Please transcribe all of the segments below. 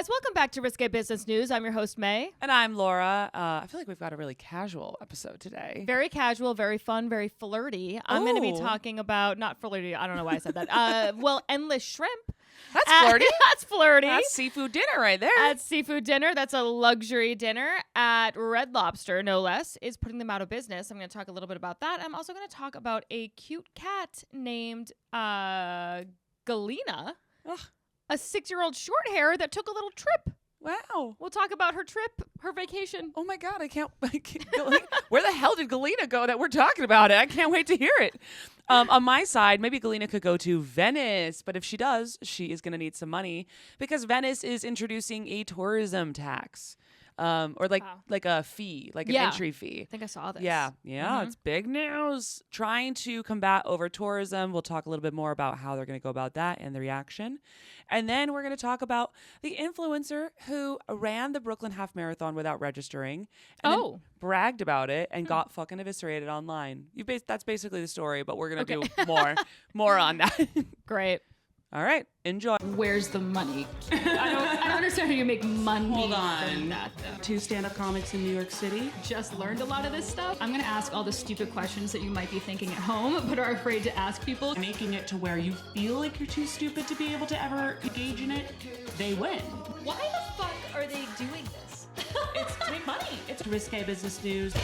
guys, welcome back to Risque Business News. I'm your host, May. And I'm Laura. I feel like we've got a really casual episode today. Very casual, very fun, very flirty. I'm going to be talking about, not flirty, I don't know why I said that. Endless shrimp. That's flirty. That's flirty. That's seafood dinner right there. At seafood dinner, that's a luxury dinner at Red Lobster, no less, is putting them out of business. I'm going to talk a little bit about that. I'm also going to talk about a cute cat named Galena. Ugh. A 6-year-old short hair that took a little trip. Wow. We'll talk about her trip, her vacation. Oh my God, I can't where the hell did Galena go that we're talking about it? I can't wait to hear it. On my side, maybe Galena could go to Venice, but if she does, she is going to need some money because Venice is introducing a tourism tax. Or like a fee, like an entry fee. I think I saw this. Yeah, It's big news. Trying to combat over tourism. We'll talk a little bit more about how they're going to go about that and the reaction. And then we're going to talk about the influencer who ran the Brooklyn Half Marathon without registering and then bragged about it and got fucking eviscerated online. That's basically the story, but we're going to do more on that. Great. All right, enjoy. Where's the money? I don't understand how you make money. Hold on. From that, though. 2 stand-up comics in New York City. Just learned a lot of this stuff. I'm gonna ask all the stupid questions that you might be thinking at home, but are afraid to ask people. Making it to where you feel like you're too stupid to be able to ever engage in it, they win. Why the fuck are they doing this? It's to make money. It's risque business news.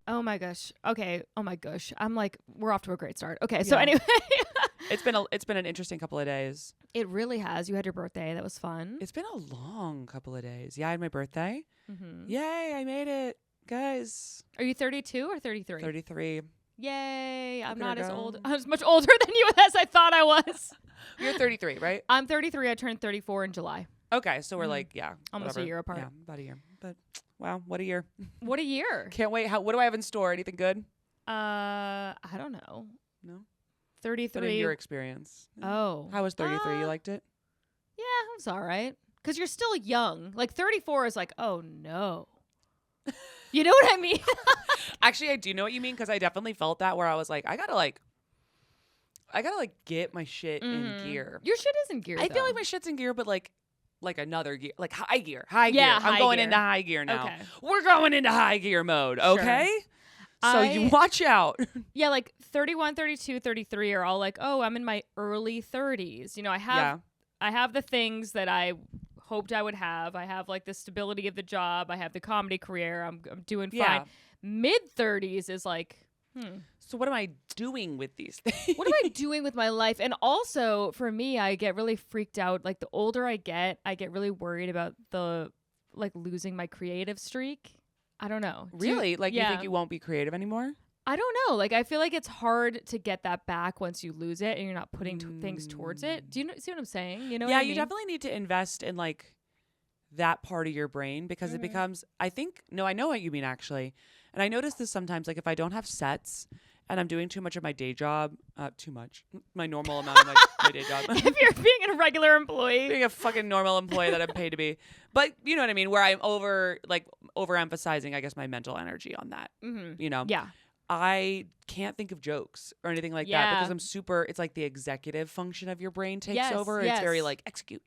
Oh my gosh. Okay. Oh my gosh. I'm like, we're off to a great start. Okay. So anyway. It's been an interesting couple of days. It really has. You had your birthday. That was fun. It's been a long couple of days. Yeah, I had my birthday. Mm-hmm. Yay, I made it. Guys. Are you 32 or 33? 33. Yay. I'm not as old. I was much older than you as I thought I was. You're 33, right? I'm 33. I turned 34 in July. Okay, so we're almost whatever. a year apart. Yeah, about a year. But wow, what a year. What a year. Can't wait. What do I have in store? Anything good? I don't know. No. 33. But in your experience. Oh. How was 33? You liked it? Yeah, it was all right. Because you're still young. Like 34 is like, oh no. You know what I mean? Actually, I do know what you mean because I definitely felt that where I was like, I gotta get my shit in gear. Your shit is in gear. I feel like my shit's in gear, but like another gear, like high gear. Yeah, I'm going gear. into high gear now. Okay. We're going into high gear mode. Okay. Sure. So you watch out. Yeah, like 31, 32, 33 are all like, oh, I'm in my early 30s. You know, I have the things that I hoped I would have. I have like the stability of the job. I have the comedy career. I'm doing fine. Mid 30s is like, So what am I doing with these things? What am I doing with my life? And also for me, I get really freaked out. Like the older I get really worried about losing my creative streak. I don't know. Really? You think you won't be creative anymore? I don't know. Like, I feel like it's hard to get that back once you lose it and you're not putting things towards it. Do you see what I'm saying? You know what I mean? You definitely need to invest in like that part of your brain because it becomes, I know what you mean actually. And I notice this sometimes, like if I don't have sets and I'm doing too much of my day job, my normal amount of my day job. If you're being a regular employee. Being a fucking normal employee that I'm paid to be. But you know what I mean? Where I'm overemphasizing, I guess, my mental energy on that. Mm-hmm. You know? Yeah. I can't think of jokes or anything like that because I'm it's like the executive function of your brain takes over. It's very like execute,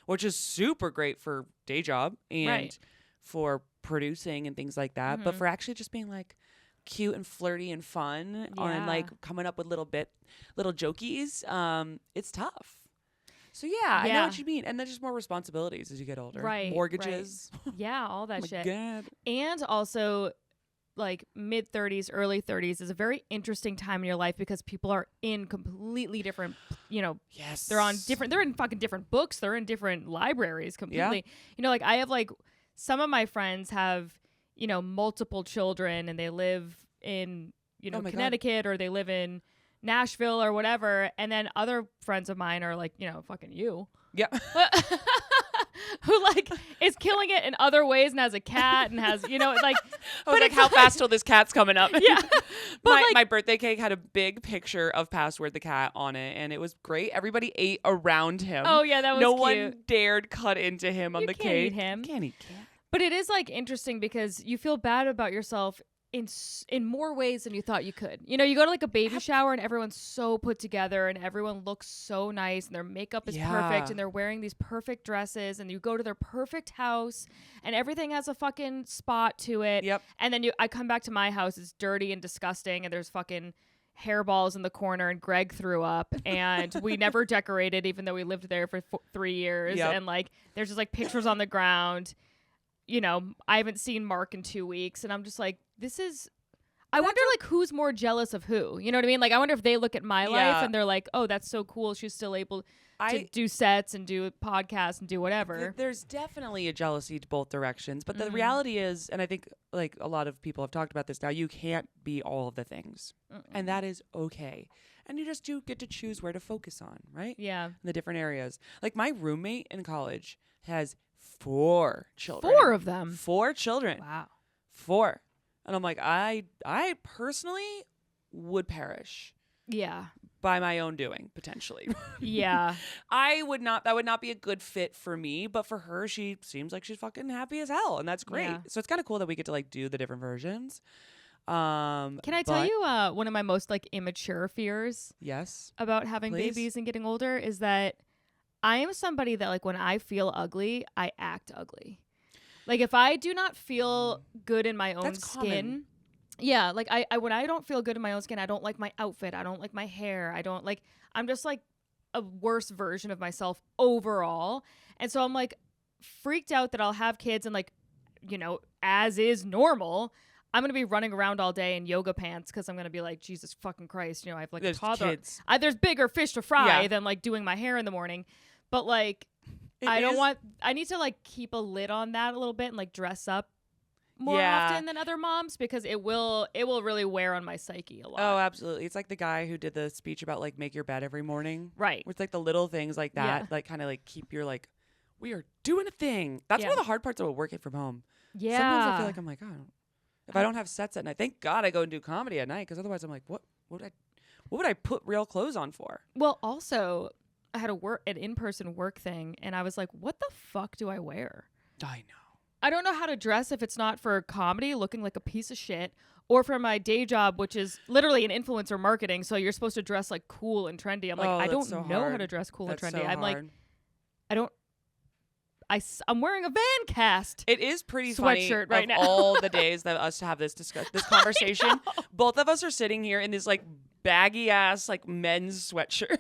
which is super great for day job and for producing and things like that. But for actually just being like cute and flirty and fun and like coming up with little jokies, it's tough. So I know what you mean. And then just more responsibilities as you get older. Right. Mortgages. Right. Yeah, all that shit. God. And also like mid 30s, early 30s is a very interesting time in your life because people are in completely different, they're in fucking different books. They're in different libraries completely. You know, like I have like some of my friends have, multiple children and they live in, Connecticut or they live in Nashville or whatever. And then other friends of mine are like, fucking you. Yeah. Who like is killing it in other ways and has a cat and has, like. I was like, how fast till this cat's coming up? Yeah. But my birthday cake had a big picture of Password the cat on it, and it was great. Everybody ate around him. Oh yeah, that was no cute. one dared cut into him on the cake. Eat him. You can't eat cat. But it is like interesting because you feel bad about yourself in more ways than you thought you could. You know, you go to like a baby shower and everyone's so put together and everyone looks so nice and their makeup is perfect and they're wearing these perfect dresses, and you go to their perfect house and everything has a fucking spot to it. Yep. And then I come back to my house, it's dirty and disgusting, and there's fucking hairballs in the corner and Greg threw up and we never decorated even though we lived there for 3 years. Yep. And like there's just like pictures on the ground. You know, I haven't seen Mark in 2 weeks and I'm just like, I wonder like who's more jealous of who. You know what I mean? Like I wonder if they look at my life and they're like, oh, that's so cool, she's still able to do sets and do podcasts and do whatever. There's definitely a jealousy to both directions, but the reality is, and I think like a lot of people have talked about this now, you can't be all of the things. And that is okay. And you just do get to choose where to focus on, right? Yeah. In the different areas. Like my roommate in college has 4 children. 4 of them. 4 children. Wow. 4. And I'm like, I personally would perish. Yeah. By my own doing, potentially. Yeah. That would not be a good fit for me, but for her, she seems like she's fucking happy as hell, and that's great. Yeah. So it's kind of cool that we get to like do the different versions. Can I tell you one of my most like immature fears Yes. about having Please. babies and getting older is that I am somebody that like when I feel ugly, I act ugly. Like if I do not feel good in my own That's skin, common. yeah, like I when I don't feel good in my own skin, I don't like my outfit, I don't like my hair, I'm just like a worse version of myself overall. And so I'm like freaked out that I'll have kids and like, you know, as is normal, I'm going to be running around all day in yoga pants because I'm going to be like, Jesus fucking Christ, you know, I have like There's a toddler. kids. There's bigger fish to fry Yeah. than like doing my hair in the morning. But like, I need to like keep a lid on that a little bit and like dress up more often than other moms because it will really wear on my psyche a lot. Oh, absolutely. It's like the guy who did the speech about like make your bed every morning. Right. It's like the little things like that, Yeah. like kind of like keep your like, we are doing a thing. That's one of the hard parts about working from home. Yeah. Sometimes I feel like I'm like, if I don't have sets at night, thank God I go and do comedy at night because otherwise I'm like, what would I put real clothes on for? Well, also, I had an in-person work thing, and I was like, what the fuck do I wear? I know. I don't know how to dress if it's not for comedy, looking like a piece of shit, or for my day job, which is literally an influencer marketing. So you're supposed to dress like cool and trendy. I'm like, I don't know how to dress cool and trendy. I'm like, I'm wearing a Van Cast. It is pretty sweatshirt funny right of now. all the days that us to have this conversation. Both of us are sitting here in this like baggy ass like men's sweatshirts.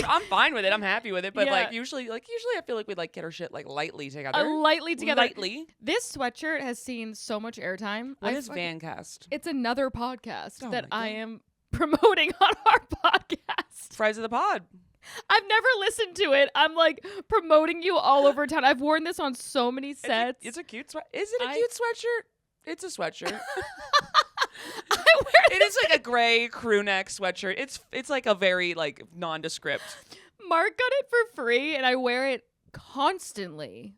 I'm fine with it. I'm happy with it. But like usually I feel like we like get our shit like lightly together. Lightly. This sweatshirt has seen so much airtime. What is Vancast? It's another podcast that my I God. am promoting on our podcast. Friends of the pod. I've never listened to it. I'm like promoting you all over town. I've worn this on so many sets. It's a cute sweat. Is it a cute sweatshirt? It's a sweatshirt. It is like a gray crew neck sweatshirt. It's like a very like nondescript. Mark got it for free and I wear it constantly.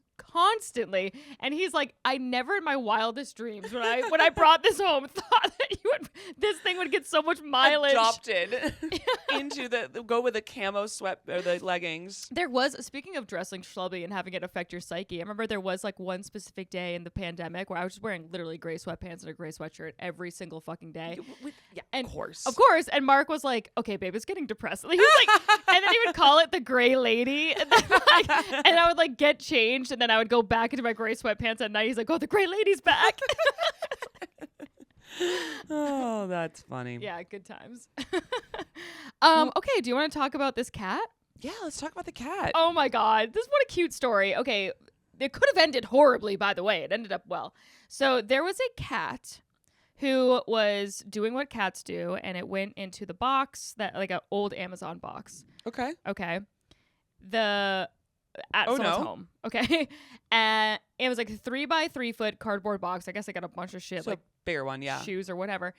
And he's like, I never in my wildest dreams when I brought this home thought that this thing would get so much mileage. Adopted into go with the camo sweat or the leggings. There was, speaking of dressing schlubby and having it affect your psyche, I remember there was like one specific day in the pandemic where I was just wearing literally gray sweatpants and a gray sweatshirt every single fucking day. Of course. And Mark was like, okay, babe, it's getting depressing. He was like, and then he would call it the gray lady. And then and I would like get changed and then I would go back into my gray sweatpants at night. He's like, oh, the gray lady's back. Oh, that's funny. Yeah, good times. Okay, do you want to talk about this cat? Yeah, let's talk about the cat. Oh my God. What a cute story. Okay. It could have ended horribly, by the way. It ended up well. So there was a cat who was doing what cats do, and it went into the box, that like an old Amazon box. Okay. At someone's home. Okay. And it was like a 3x3 foot cardboard box. I guess I got a bunch of shit, So like bigger one, yeah. shoes or whatever.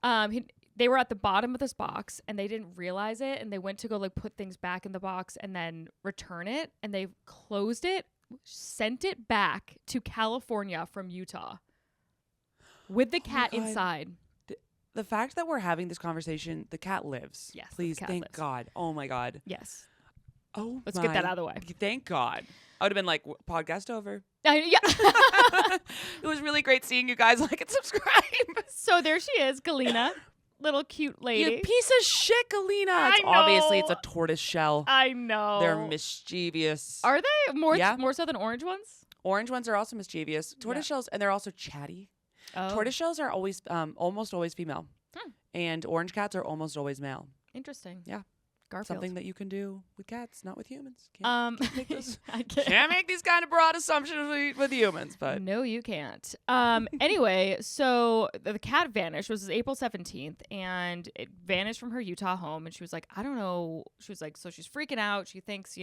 They were at the bottom of this box and they didn't realize it, and they went to go like put things back in the box and then return it, and they closed it, sent it back to California from Utah with the cat God. inside. The fact that we're having this conversation, the cat lives. Yes, the Please, cat thank lives. God. Oh my God. Yes. Oh, Let's get that out of the way. Thank God. I would have been like, podcast over. Yeah. It was really great seeing you guys. Like and subscribe. So there she is, Galena. Little cute lady. You piece of shit, Galena. I know. Obviously, it's a tortoise shell. I know. They're mischievous. Are they Yeah. more so than orange ones? Orange ones are also mischievous. Tortoise shells, and they're also chatty. Oh. Tortoise shells are always, almost always female. Hmm. And orange cats are almost always male. Interesting. Yeah. Garfield. Something that you can do with cats, not with humans. Can't make Can't make these kind of broad assumptions with humans, but no, you can't. Anyway, so the cat vanished. It was April 17th, and it vanished from her Utah home. And she was like, I don't know. She was like, so she's freaking out. She thinks,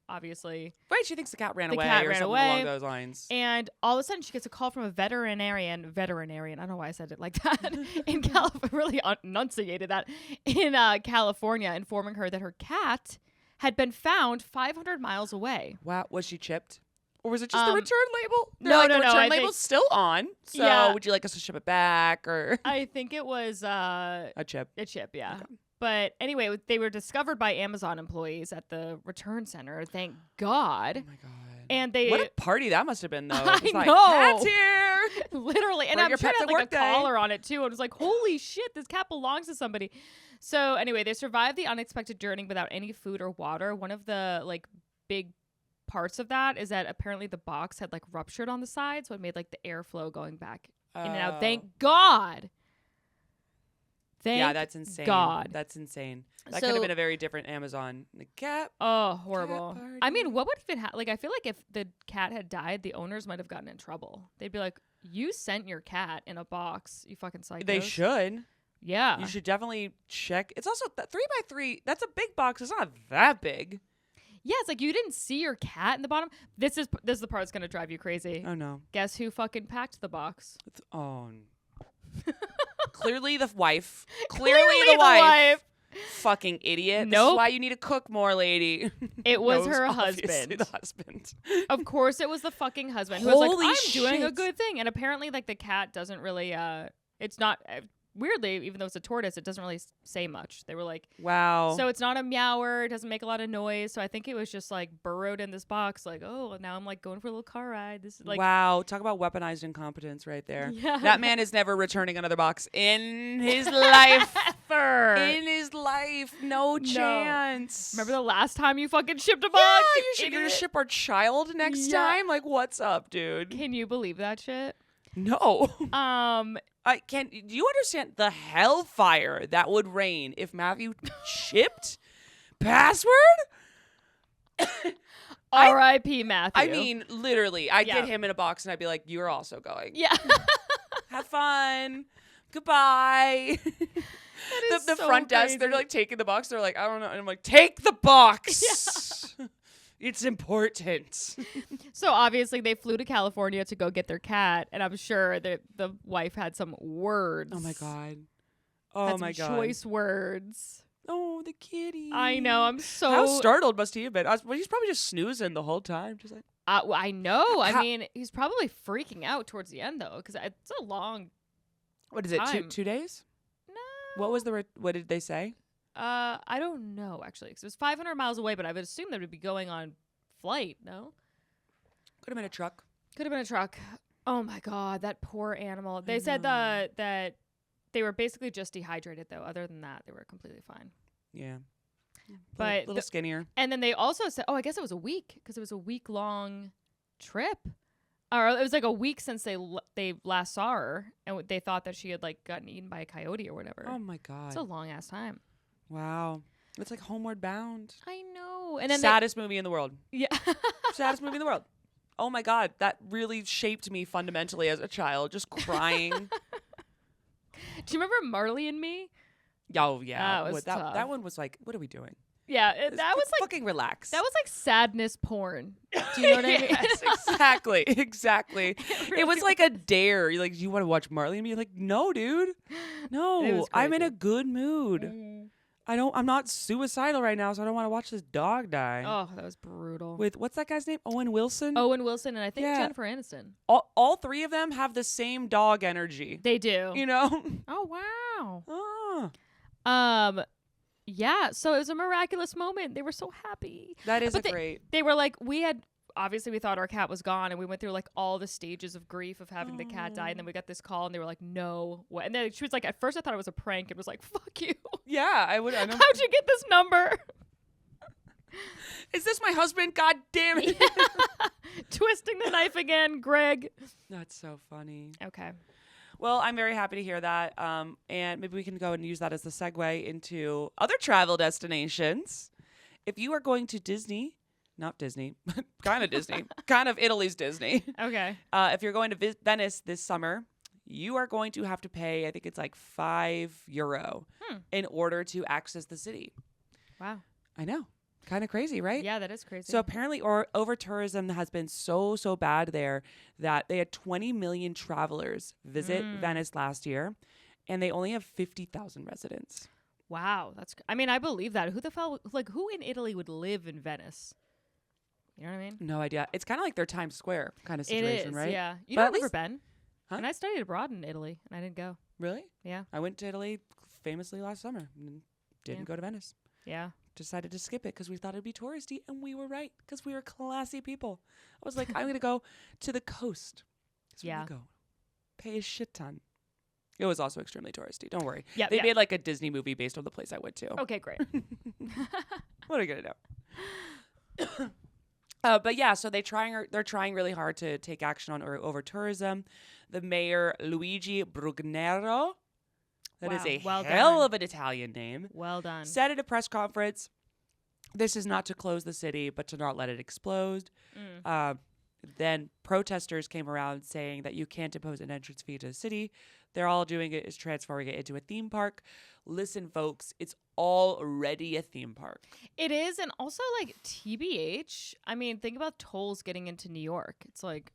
obviously. right. She thinks the cat ran away cat or ran something away. along those lines. And all of a sudden, she gets a call from a veterinarian. I don't know why I said it like that. In California, really enunciated that in California, informing her that her cat had been found 500 miles away. Wow, was she chipped? Or was it just the return label? No, They're like, no, the no, return I label's still on. So Yeah. would you like us to ship it back or I think it was a chip? a chip, yeah. Okay. But anyway, they were discovered by Amazon employees at the return center. Thank God. Oh my God. And they What a party that must have been, though. I It was like, know. Cat's here. literally, and Bring I'm your sure it pet had to like a work day. collar on it too. And it was like, holy shit, this cat belongs to somebody. So anyway, they survived the unexpected journey without any food or water. One of the like big parts of that is that apparently the box had like ruptured on the side, so it made like the airflow going back in and out. Thank God. Yeah, that's insane. God. That's insane. That could have been a very different Amazon. The cat. Oh, horrible. Cat I mean, party. what would even happen? Like, I feel like if the cat had died, the owners might have gotten in trouble. They'd be like, you sent your cat in a box, you fucking psychos. They should. Yeah. You should definitely check. It's also 3x3. That's a big box. It's not that big. Yeah, it's like you didn't see your cat in the bottom. This is the part that's going to drive you crazy. Oh, no. Guess who fucking packed the box? Clearly the wife. Clearly the wife. Fucking idiot. This Nope. is why you need to cook more, lady. It was No, her obviously husband. the husband. Of course, it was the fucking husband who was like, Holy I'm doing a shit. good thing. And apparently, like, the cat doesn't really, it's not, weirdly, even though it's a tortoise, it doesn't really say much. They were like, Wow. so it's not a meower, it doesn't make a lot of noise. So I think it was just like burrowed in this box, like, oh, now I'm like going for a little car ride. This is like, wow. Talk about weaponized incompetence right there. Yeah. That man is never returning another box in his life. Ever. In his life. No chance. Remember the last time you fucking shipped a box? Yeah, you should idiot? ship our child next Yeah. time. Like, what's up, dude? Can you believe that shit? No. Um, Do you understand the hellfire that would rain if Matthew shipped password? R.I.P. Matthew. I mean, literally, I'd Yeah. get him in a box and I'd be like, you're also going. yeah. Have fun. Goodbye. is the so front desk, they're crazy. like taking the box. They're like, I don't know. And I'm like, take the box. It's important. So obviously they flew to California to go get their cat, and I'm sure that the wife had some words. Oh my God. Had Oh some my God. choice words. Oh, the kitty. I know. I'm so. How startled must he have been? Well, he's probably just snoozing the whole time. Just like, I know. I How- mean, he's probably freaking out towards the end though, because it's a long. what is it? Time. 2 days? No. What was what did they say? I don't know actually, because it was 500 miles away, but I would assume they would be going on flight. No. Could have been a truck. Could have been a truck. Oh my God, that poor animal. They said know. that they were basically just dehydrated though. Other than that, they were completely fine. Yeah. But little skinnier. And then they also said, oh, I guess it was a week because it was a week-long trip. Or it was like a week since they last saw her, and they thought that she had like gotten eaten by a coyote or whatever. Oh my God. It's a long ass time. Wow. It's like Homeward Bound. I know. And then Saddest movie in the world. yeah. Saddest movie in the world. Oh my God. That really shaped me fundamentally as a child. Just crying. Do you remember Marley and Me? Oh yeah. That was What, tough. that one was like, what are we doing? Yeah, that was like fucking relax. that was like sadness porn. Do you know what I mean? Yes, exactly. Exactly. It was like a dare. You're like, do you want to watch Marley and Me? You're like, no, dude. It No. was I'm in crazy. a good mood. I'm not suicidal right now, so I don't want to watch this dog die. Oh, that was brutal. With what's that guy's name? Owen Wilson? Owen Wilson and I think Yeah. Jennifer Aniston. All three of them have the same dog energy. They do. You know? Oh wow. Ah. Yeah, so it was a miraculous moment. They were so happy. That is But great. They were like, obviously we thought our cat was gone, and we went through like all the stages of grief of having the cat die, and then we got this call, and they were like, no way. And then she was like, at first I thought it was a prank, and was like, fuck you. Yeah, I know. How'd you get this number? Is this my husband? God damn it. Twisting the knife again, Greg. That's so funny. Okay. Well, I'm very happy to hear that. And maybe we can go and use that as the segue into other travel destinations. If you are going to Disney, not Disney, kind of Disney, kind of Italy's Disney. Okay. If you're going to Venice this summer, you are going to have to pay, I think it's like €5 in order to access the city. Wow. I know. Kind of crazy, right? Yeah, that is crazy. So apparently over tourism has been so bad there that they had 20 million travelers visit Venice last year, and they only have 50,000 residents. Wow, I mean, I believe that. Who in Italy would live in Venice? You know what I mean? No idea. It's kind of like their Times Square kind of situation, it is, right? Yeah. But I've never been. Huh? And I studied abroad in Italy, and I didn't go. Really? Yeah. I went to Italy famously last summer and didn't go to Venice. Yeah. Decided to skip it because we thought it'd be touristy, and we were right because we were classy people. I was like, I'm going to go to the coast. Yeah. Go. Pay a shit ton. It was also extremely touristy. Don't worry. Yeah. They made like a Disney movie based on the place I went to. Okay, great. What are you going to do? But yeah, so they're trying really hard to take action on over tourism. The mayor, Luigi Brugnero, that is a hell of an Italian name. Well done. Said at a press conference, this is not to close the city, but to not let it explode. Then protesters came around saying that you can't impose an entrance fee to the city. They're all doing it is transforming it into a theme park. Listen, folks, it's already a theme park. It is, and also like TBH. I mean, think about tolls getting into New York. It's like,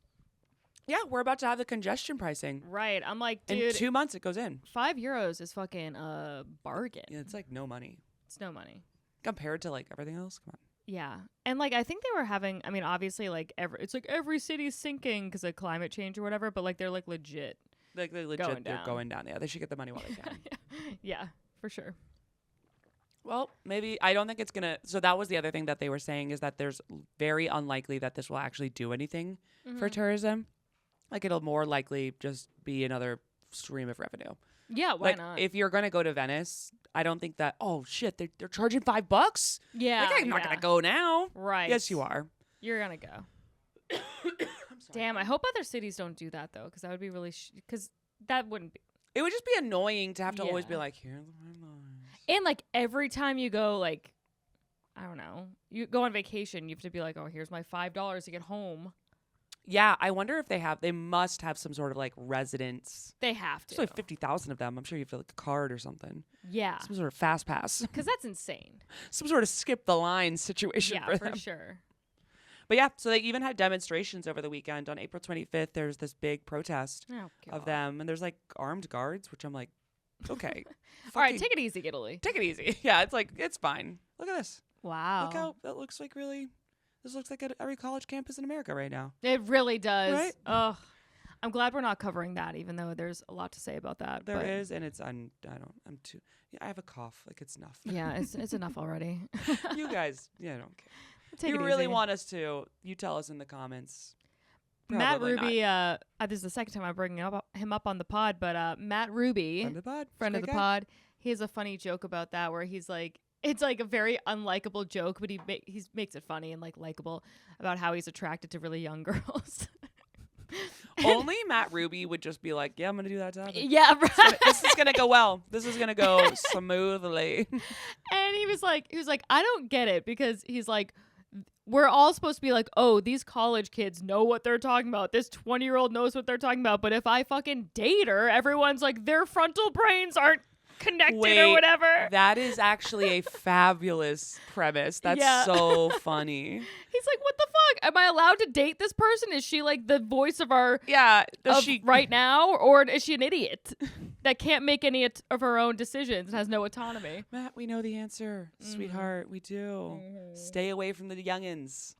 yeah, we're about to have the congestion pricing. Right. I'm like, dude, in 2 months it goes in. €5 is fucking a bargain. Yeah, it's like no money. It's no money. Compared to like everything else. Come on. Yeah. And like I think they were having, I mean, obviously like it's like every city's sinking because of climate change or whatever, but like they're like legit. Like they're legit, they're going down. Yeah, they should get the money while they can. Yeah, for sure. Well, maybe I don't think it's gonna. So that was the other thing that they were saying is that there's very unlikely that this will actually do anything for tourism. Like it'll more likely just be another stream of revenue. Yeah, why not? If you're gonna go to Venice, I don't think that. Oh shit, they're charging $5. Yeah, like, I'm not gonna go now. Right? Yes, you are. You're gonna go. Damn, I hope other cities don't do that though, because that would be really. Because that wouldn't be. It would just be annoying to have to always be like, here's my lines. And like every time you go, like, I don't know, you go on vacation, you have to be like, oh, here's my $5 to get home. Yeah, I wonder if they must have some sort of like residence. They have to. There's like 50,000 of them. I'm sure you have to like a card or something. Yeah. Some sort of fast pass. Because that's insane. Some sort of skip the line situation for them. Yeah, for sure. But yeah, so they even had demonstrations over the weekend. On April 25th, there's this big protest of them. And there's like armed guards, which I'm like, okay. All right, take it easy, Italy. Take it easy. Yeah, it's like, it's fine. Look at this. Wow. Look how that looks like really, this looks like every college campus in America right now. It really does. Right? Oh, I'm glad we're not covering that, even though there's a lot to say about that. There is, and it's, I'm too, yeah, I have a cough. Like, it's enough. Yeah, it's enough already. You guys, yeah, I don't care. Take you it really easy. want us to, you tell us in the comments. Matt Probably Ruby, this is the second time I'm bringing him up on the pod, but Matt Ruby, friend of the pod, he has a funny joke about that where he's like, it's like a very unlikable joke, but he makes it funny and like likable about how he's attracted to really young girls. Only Matt Ruby would just be like, yeah, I'm going to do that topic. Yeah, right. This is going to go well. This is going to go smoothly. And he was like, I don't get it, because he's like, we're all supposed to be like, oh, these college kids know what they're talking about. This 20-year-old knows what they're talking about. But if I fucking date her, everyone's like, their frontal brains aren't connected or whatever. That is actually a fabulous premise. That's so funny. He's like, what the fuck? Am I allowed to date this person? Is she like the voice of our does she right now? Or is she an idiot that can't make any of her own decisions and has no autonomy? Matt, we know the answer, sweetheart. We do. Stay away from the youngins.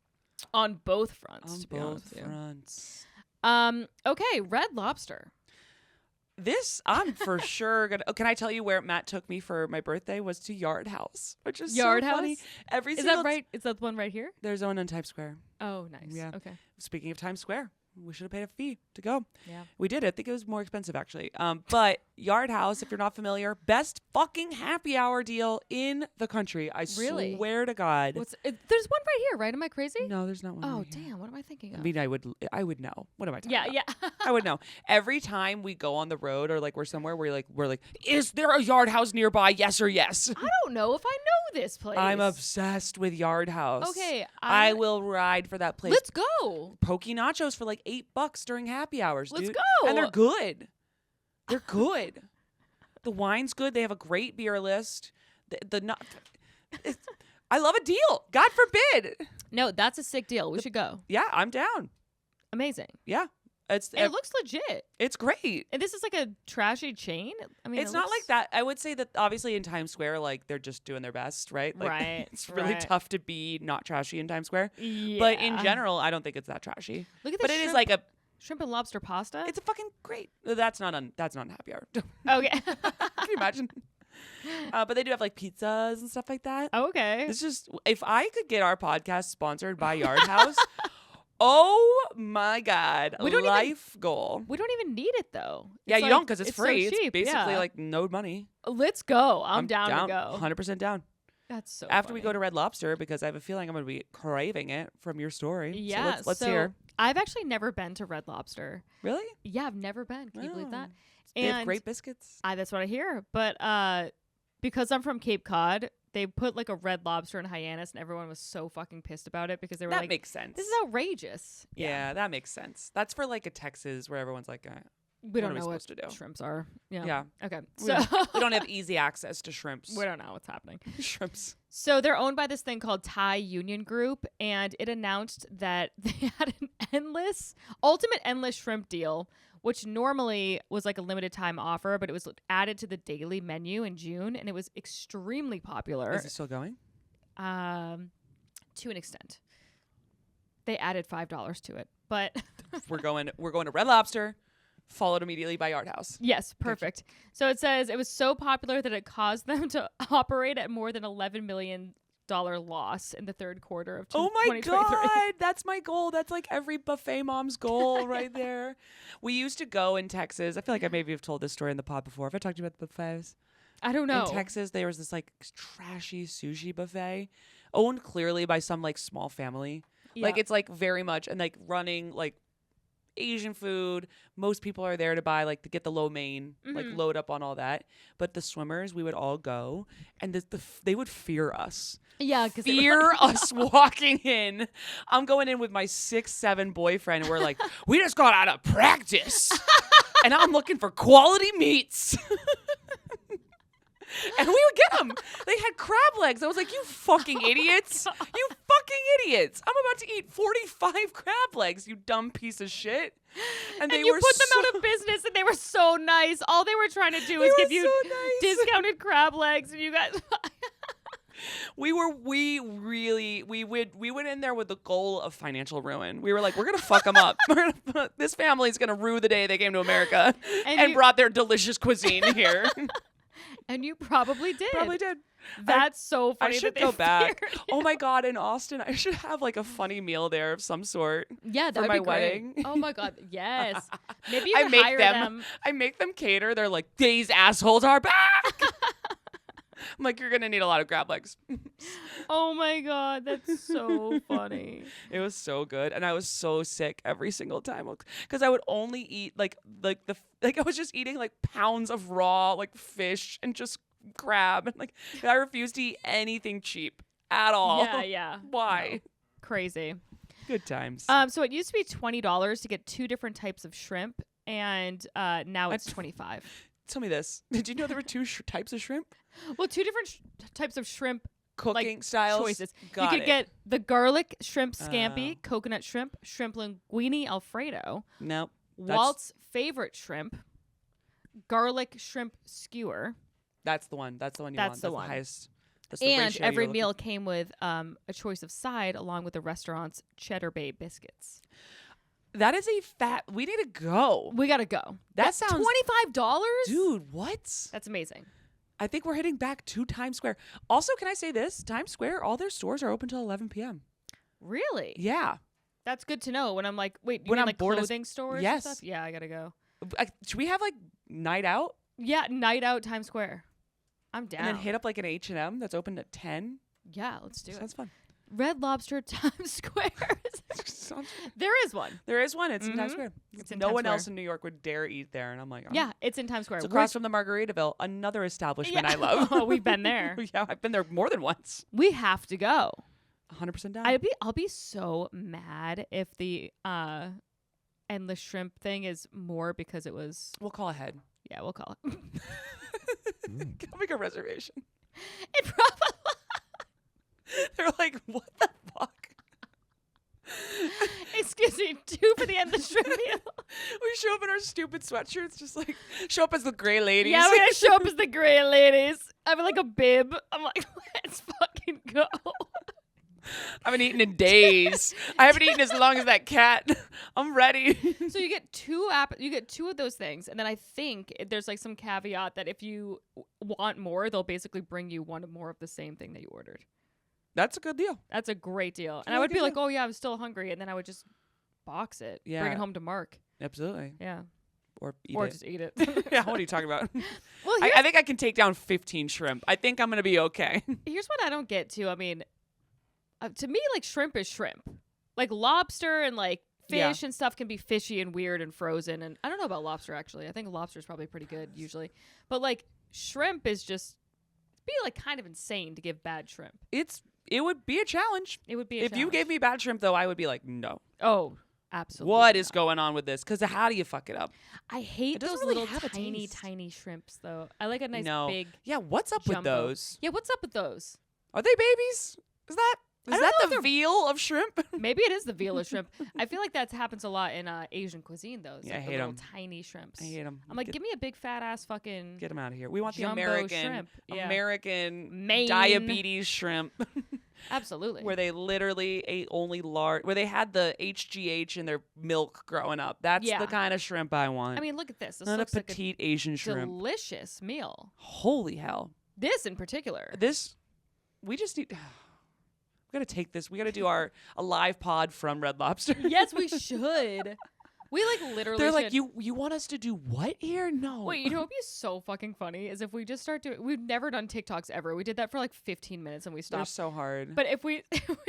On both fronts. On both fronts. Okay, Red Lobster. This, I'm for sure gonna. Oh, can I tell you where Matt took me for my birthday? Was to Yard House, which is Yard so funny. House? Is that right? Is that the one right here? There's one in Times Square. Oh, nice. Yeah. Okay. Speaking of Times Square, we should have paid a fee to go. Yeah. We did. I think it was more expensive actually. But Yard House, if you're not familiar, best fucking happy hour deal in the country. I Really? swear to God. There's one right here, right? Am I crazy? No, there's not one. Oh, right here. damn. What am I thinking of? I mean, I would know. What am I talking yeah, about? yeah. I would know. Every time we go on the road or like we're somewhere, we're like, is there a Yard House nearby? Yes or yes? I don't know if I know this place. I'm obsessed with Yard House. Okay. I will ride for that place. Let's go. Pokey nachos for like $8 during happy hours, Let's dude. go. And they're good. They're good. The wine's good. They have a great beer list. I love a deal. God forbid. No, that's a sick deal. We should go. Yeah, I'm down. Amazing. Yeah. It looks legit. It's great. And this is like a trashy chain. I mean, It's not like that. I would say that obviously in Times Square, like they're just doing their best, right? Like, Right. It's really right. tough to be not trashy in Times Square. Yeah. But in general, I don't think it's that trashy. Look at this. But it is like a. shrimp and lobster pasta. It's a fucking great. That's not happy hour. Okay. Can you imagine? But they do have like pizzas and stuff like that. Okay. It's just if I could get our podcast sponsored by Yard House, oh my God, life goal. We don't even need it though. Yeah, It's you like- don't because it's free. So cheap. It's basically yeah. like no money. Let's go. I'm down to go. 100% down. That's so. After we funny. go to Red Lobster, because I have a feeling I'm going to be craving it from your story. Yeah. So let's hear. I've actually never been to Red Lobster. Really? Yeah, I've never been. Can you believe that? They have great biscuits. That's what I hear. But because I'm from Cape Cod, they put like a Red Lobster in Hyannis, and everyone was so fucking pissed about it because they were That like, makes sense. "This is outrageous." Yeah, that makes sense. That's for like a Texas where everyone's like, We don't are we know what supposed to do? shrimps are. Yeah. Yeah. Okay. We So we don't have easy access to shrimps. we don't know what's happening. Shrimps. So they're owned by this thing called Thai Union Group, and it announced that they had an ultimate endless shrimp deal, which normally was like a limited time offer, but it was added to the daily menu in June, and it was extremely popular. Is it still going? To an extent. They added $5 to it, but We're going to Red Lobster, followed immediately by Yard House. yes, perfect. So it says it was so popular that it caused them to operate at more than $11 million loss in the third quarter of Oh my 2023. God, that's my goal. That's like every buffet mom's goal right there. We used to go in Texas. I feel like I maybe have told this story in the pod before. Have I talked to you about the buffets? I don't know. In Texas, there was this like trashy sushi buffet owned clearly by some like small family. Like Yeah. it's like very much and like running like Asian food. Most people are there to buy like to get the lo mein, like Mhm. load up on all that. But the swimmers, we would all go, and they would fear us. Yeah, because Fear us walking in. I'm going in with my 6'7" boyfriend, and we're like, we just got out of practice, and I'm looking for quality meats. And we would get them. They had crab legs. I was like, you fucking idiots. You fucking idiots. I'm about to eat 45 crab legs, you dumb piece of shit. And they you were put them so, out of business, and they were so nice. All they were trying to do They was were give you so nice. discounted crab legs, and you guys. we went in there with the goal of financial ruin. We were like, we're gonna fuck them up. This family's gonna rue the day they came to America and you- brought their delicious cuisine here. And you probably did. Probably did. That's so I funny. should that go they back. feared Oh you. my God, in Austin, I should have like a funny meal there of some sort. Yeah, that for would my be great. wedding. Oh my God, yes. Maybe you I could make hire them. I make them cater. They're like, these assholes are back. I'm like, you're gonna need a lot of crab legs. Oh my God, that's so funny. It was so good, and I was so sick every single time because I would only eat I was just eating like pounds of raw like fish and just crab, and like I refused to eat anything cheap at all. Yeah. Why? No. Crazy. Good times. So it used to be $20 to get 2 different types of shrimp, and now it's $25. Tell me this: did you know there were 2 types of shrimp? Well, 2 different types of shrimp Cooking styles. choices. Got you could it. get the garlic shrimp scampi, Oh. coconut shrimp, shrimp linguine Alfredo, Nope. Walt's favorite shrimp, garlic shrimp skewer, That's the one. That's the one you That's want. the That's one. the highest. That's the and ratio you're every looking meal came with a choice of side along with the restaurant's Cheddar Bay biscuits. That is a fat. We need to go. We gotta go. That sounds $25, dude. What? That's amazing. I think we're heading back to Times Square. Also, can I say this? Times Square, all their stores are open till 11 p.m. Really? Yeah. That's good to know. When I'm like, wait, you When mean I'm like bored clothing stores? Yes. And stuff? Yeah, I gotta go. Should we have like night out Yeah, night out Times Square. I'm down. and then hit up like an H&M that's open at 10? Yeah, let's do it. Sounds fun. Red Lobster Times Square. There is one. There is one. It's in Times Mhm. Square. It's in No Times one Square. else in New York would dare eat there, and I'm like, Yeah, it's in Times Square. It's across from the Margaritaville, another establishment I love. Oh, we've been there. Yeah, I've been there more than once. We have to go. 100% down. I'll be so mad if the endless shrimp thing is more because it was. We'll call ahead. Yeah, we'll call it. I'll make a reservation. It probably. They're like, what the fuck? Excuse me, 2 for the endless shrimp meal. We show up in our stupid sweatshirts, just like show up as the gray ladies. Yeah, we're gonna show up as the gray ladies. I'm like a bib. I'm like, let's fucking go. I haven't eaten in days. I haven't eaten as long as that cat. I'm ready. So you get two of those things, and then I think there's like some caveat that if you want more, they'll basically bring you one more of the same thing that you ordered. That's a good deal. That's a great deal. And Yeah, I would be good like, deal. oh yeah, I'm still hungry, and then I would just box it, bring Yeah. it home to Mark. Absolutely. Yeah, Or eat or it. just eat it. Yeah, what are you talking about? Well, I think I can take down 15 shrimp. I think I'm going to be okay. here's what I don't get too. I mean, to me, like shrimp is shrimp. Like lobster and like fish Yeah. and stuff can be fishy and weird and frozen. And I don't know about lobster actually. I think lobster is probably pretty good usually. But like shrimp is just be like kind of insane to give bad shrimp. It would be a challenge. It would be. If you gave me bad shrimp, though, I would be like, no. oh, absolutely. What is not. going on with this? Because how do you fuck it up? I hate It doesn't those really little have a tiny, taste. tiny shrimps though. I like a nice No. big. Yeah, what's up with jumbo. those? Yeah, what's up with those? Are they babies? Is that I don't know if the they're- veal of shrimp? Maybe it is the veal of shrimp. I feel like that happens a lot in Asian cuisine though. It's Yeah, I like the hate little 'em. tiny shrimps. I hate them. I'm like, give me a big fat ass fucking. Get them out of here. We want the jumbo American, shrimp. Yeah. American Maine. diabetes shrimp, Absolutely. where they literally ate only large, where they had the HGH in their milk growing up. That's Yeah. the kind of shrimp I want. I mean, look at this. This not a looks like petite Asian a shrimp. delicious meal. Holy hell! This in particular. We just need. We gotta take this. We gotta do a live pod from Red Lobster. Yes, we should. We like literally. They're like, should. you want us to do what here? No. Wait, you know what would be so fucking funny is if we just start doing. We've never done TikToks ever. We did that for like 15 minutes and we They're stopped. so hard. But if we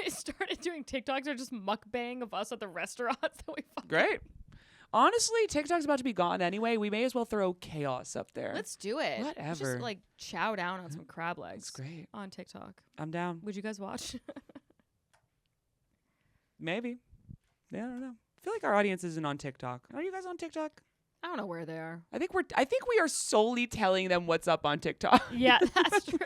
started doing TikToks or just mukbang of us at the restaurants that we fucking. Great. Honestly, TikTok's about to be gone anyway. We may as well throw chaos up there. Let's do it. Let's Whatever. just like chow down on some crab legs. That's great. On TikTok. I'm down. Would you guys watch? Maybe. Yeah, I don't know. I feel like our audience isn't on TikTok. Are you guys on TikTok? I don't know where they are. I think we are solely telling them what's up on TikTok. Yeah, that's true.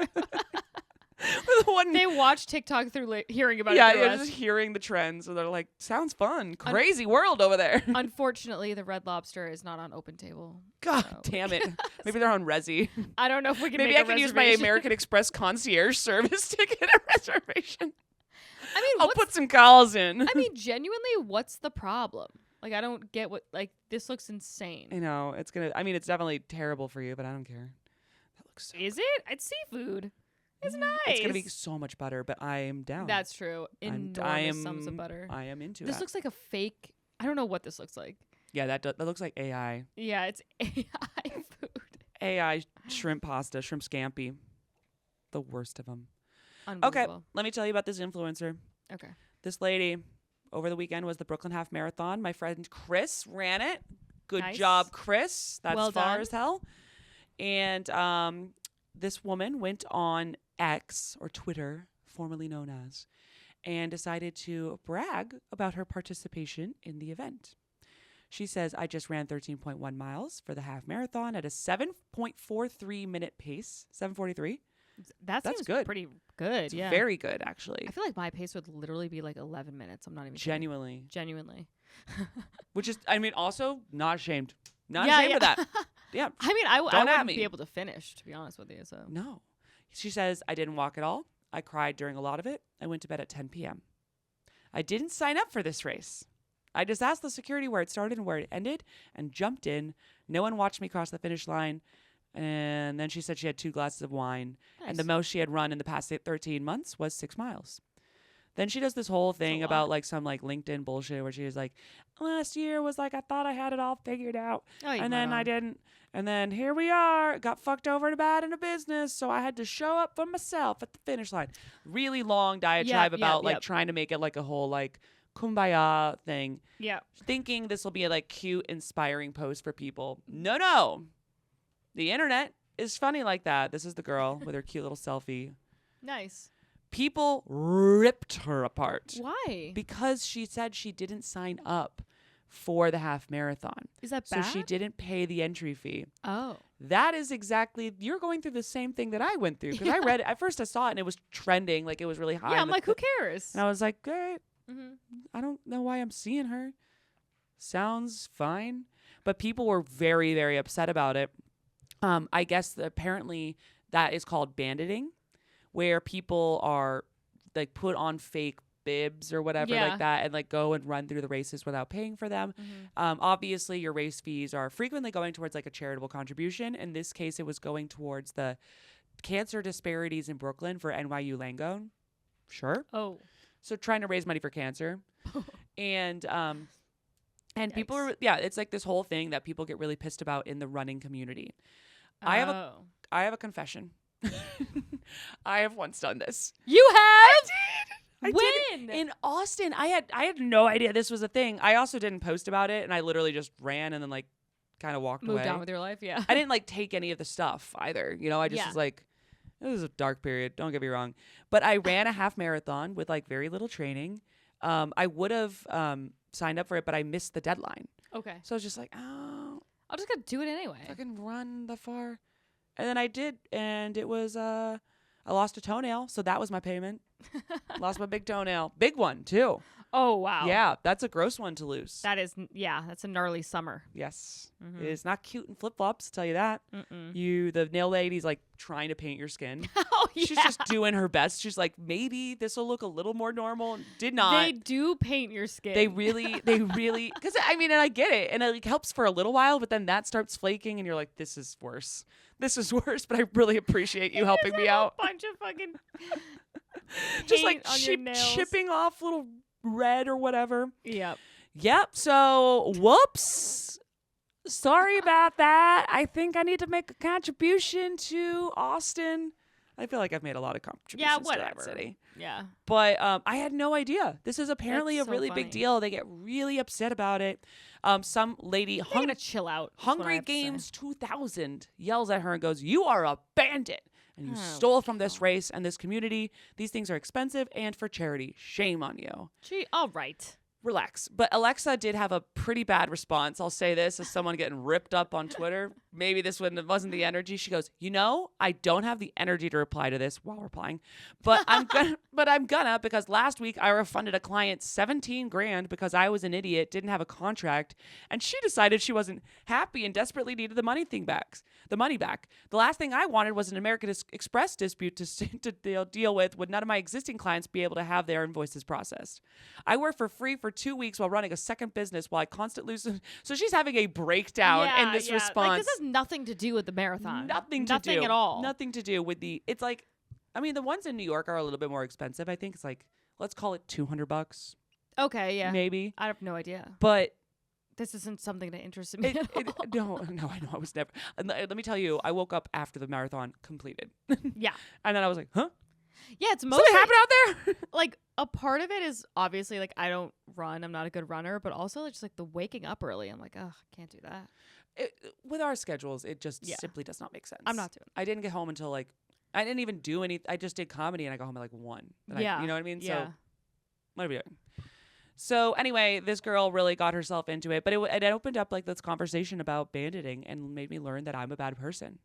We're the one. They watch TikTok through hearing about Yeah, it. through you're us. just hearing the trends, and they're like, "Sounds fun, crazy world over there." Unfortunately, the Red Lobster is not on Open Table. God so- damn it! Maybe they're on Resi. I don't know if we can. Maybe make I a can use my reservation. American Express concierge service to get a reservation. I mean, I'll what's, put some calls in. I mean, genuinely, what's the problem? Like, I don't get what. Like, this looks insane. I know it's gonna. I mean, it's definitely terrible for you, but I don't care. That looks so. Is it? It's seafood. It's nice. It's gonna be so much butter, but I am down. That's true. Enormous sums of butter. I am into This that. looks like a fake. I don't know what this looks like. Yeah, that looks like AI. Yeah, it's AI food. AI shrimp pasta, shrimp scampi. The worst of them. Okay, Unbelievable. let me tell you about this influencer. Okay. This lady over the weekend was the Brooklyn Half Marathon. My friend Chris ran it. Good Nice. job, Chris. That's Well far done. as hell. And this woman went on X, or Twitter, formerly known as, and decided to brag about her participation in the event. She says, I just ran 13.1 miles for the half marathon at a 7.43 minute pace. 7:43. That That's seems good. pretty good. It's Yeah. very good, actually. I feel like my pace would literally be like 11 minutes. I'm not even kidding. Genuinely. Genuinely. Which is, I mean, also not ashamed. Not Yeah, ashamed of yeah. that. Yeah. I mean, I Don't at wouldn't me. be able to finish, to be honest with you. So No. She says, I didn't walk at all. I cried during a lot of it. I went to bed at 10 p.m. I didn't sign up for this race. I just asked the security where it started and where it ended and jumped in. No one watched me cross the finish line. And then she said she had 2 glasses of wine. Nice. And the most she had run in the past 13 months was 6 miles. Then she does this whole thing about like some like LinkedIn bullshit where she was like, last year was like, I thought I had it all figured out. And then I didn't. And then here we are, got fucked over in a bad in a business. So I had to show up for myself at the finish line. Really long diatribe about like trying to make it like a whole like kumbaya thing. Yeah. Thinking this will be a like cute, inspiring post for people. No. The internet is funny like that. This is the girl with her cute little selfie. Nice. People ripped her apart. Why? Because she said she didn't sign up for the half marathon. Is that bad? So she didn't pay the entry fee. Oh. That is exactly, you're going through the same thing that I went through. Because I read it, at first I saw it and it was trending, like it was really high. Yeah, I'm like, who cares? And I was like, great. Mm-hmm. I don't know why I'm seeing her. Sounds fine. But people were very, very upset about it. I guess apparently that is called banditing, where people are like put on fake bibs or whatever like that and like go and run through the races without paying for them. Obviously your race fees are frequently going towards like a charitable contribution. In this case, it was going towards the cancer disparities in Brooklyn for NYU Langone. Sure. Oh. So trying to raise money for cancer. And Yikes. people are, it's like this whole thing that people get really pissed about in the running community. I have a confession. I have once done this. You have? I did. In Austin. I had no idea this was a thing. I also didn't post about it, and I literally just ran and then like kind of walked away. Moved on with your life, yeah. I didn't like take any of the stuff either. You know, I just was like, this is a dark period. Don't get me wrong. But I ran a half marathon with like very little training. I would have signed up for it, but I missed the deadline. Okay. So I was just like, oh, I'm just gonna do it anyway. fucking run that far. And then I did, and it was I lost a toenail, so that was my payment. Lost my big toenail. Big one, too. Oh, wow. Yeah, that's a gross one to lose. That is, that's a gnarly summer. Yes. It is not cute in flip-flops, tell you that. The nail lady's like trying to paint your skin. Oh, yeah. She's just doing her best. She's like, maybe this will look a little more normal. Did not. They do paint your skin. They really, because I mean, and I get it. And it like, helps for a little while, but then that starts flaking and you're like, this is worse. This is worse, but I really appreciate you helping me out. A bunch of fucking Just like on your nails. chipping off little red or whatever. Yep. So whoops. Sorry about that. I think I need to make a contribution to Austin. I feel like I've made a lot of contributions to that city. Yeah. But I had no idea. This is apparently That's a so really funny. big deal. They get really upset about it. Some lady I'm gonna chill out. is what I Hungry have to say. Games 2000 yells at her and goes, "You are a bandit. And you Oh, stole from this race and this community. These things are expensive and for charity. Shame on you." Gee, all right. Relax. But Alexa did have a pretty bad response. I'll say this as someone getting ripped up on Twitter. Maybe this wasn't the energy. She goes, I don't have the energy to reply to this while replying, but I'm gonna because last week I refunded a client 17 grand because I was an idiot, didn't have a contract, and she decided she wasn't happy and desperately needed the money back. The last thing I wanted was an American Express dispute to deal with. Would none of my existing clients be able to have their invoices processed? I work for free for 2 weeks while running a second business while I constantly lose. So she's having a breakdown in this response. Like, this has nothing to do with the marathon. Nothing at all. Nothing to do with it's like, I mean, the ones in New York are a little bit more expensive. I think it's like, let's call it $200. Okay, yeah. Maybe. I have no idea. But This isn't something that interested me at all. no, I know. I was never. Let me tell you, I woke up after the marathon completed. Yeah. And then I was like, huh? Yeah, it's mostly Something happened out there? like a part of it is obviously like I don't run, I'm not a good runner, but also just like the waking up early. I'm like, oh, I can't do that. With our schedules, it just simply does not make sense. I'm not doing it. I didn't get home until like, I didn't even do any. I just did comedy and I got home at like 1. Yeah. You know what I mean? Yeah. So what are we doing? So anyway, this girl really got herself into it, but it opened up like this conversation about banditing and made me learn that I'm a bad person.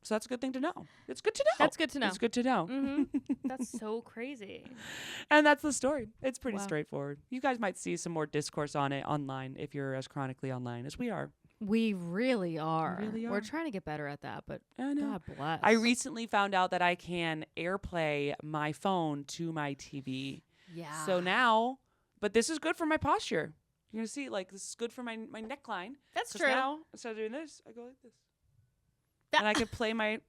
So that's a good thing to know. It's good to know. That's good to know. It's good to know. Mm-hmm. That's so crazy. And that's the story. It's pretty Wow. straightforward. You guys might see some more discourse on it online if you're as chronically online as we are. We really are. Really are. We're trying to get better at that, but I know. God bless. I recently found out that I can AirPlay my phone to my TV. Yeah. So now But this is good for my posture. You're gonna see, like, this is good for my neckline. That's 'Cause true. Now instead of doing this, I go like this, That- and I can play my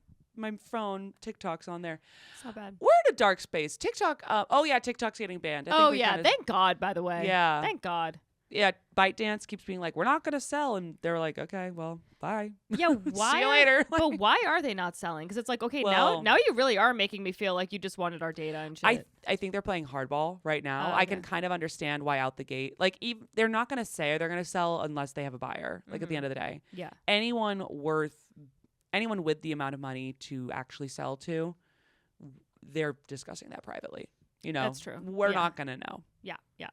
phone TikToks on there. It's not bad. We're in a dark space. TikTok. Oh yeah, TikTok's getting banned. I think Oh we yeah, kinda- thank God. By the way. Yeah. Thank God. Yeah, ByteDance keeps being like, we're not gonna sell, and they're like, okay, well, bye. Yeah. Why? See you later. But why are they not selling? Because it's like, okay, Well- now you really are making me feel like you just wanted our data and shit. I think they're playing hardball right now. Oh, I can okay. kind of understand why out the gate, like, they're not gonna say they're gonna sell unless they have a buyer. Like at the end of the day, yeah. anyone with the amount of money to actually sell to, they're discussing that privately. You know, That's true. We're Yeah. not gonna know. Yeah. Yeah.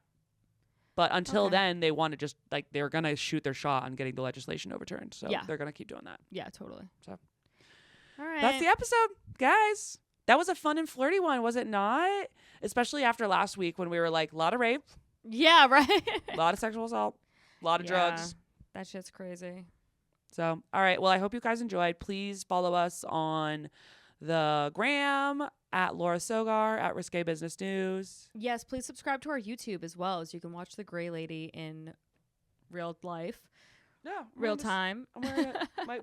But until Okay. then, they want to just like they're gonna shoot their shot on getting the legislation overturned. So Yeah. they're gonna keep doing that. Yeah. Totally. So. All right. That's the episode, guys. That was a fun and flirty one, was it not? Especially after last week when we were like, a lot of rape, Yeah. Right. a lot of sexual assault, a lot of drugs. That shit's crazy. So, all right. Well, I hope you guys enjoyed. Please follow us on the gram at Laura Sogar at Risque Business News. Yes. Please subscribe to our YouTube as well, so you can watch the Gray Lady in real life, Yeah, real time. I'm wearing it.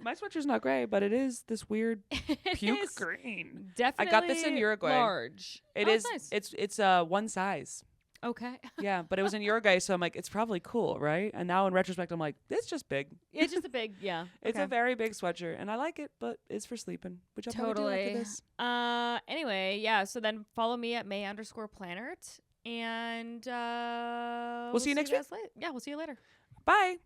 My sweatshirt's not gray, but it is this weird It puke is green. Definitely. I got this in Uruguay. Large. It Oh, is. Nice. It's one size. Okay. Yeah, but it was in Uruguay, so I'm like, it's probably cool, right? And now in retrospect, I'm like, it's just big. It's just a big. Yeah. It's okay. a very big sweatshirt, and I like it, but it's for sleeping, which I'll probably do after Totally. this. Anyway, yeah. So then follow me at May_Planert, and We'll see you next week. guys later. Yeah, we'll see you later. Bye.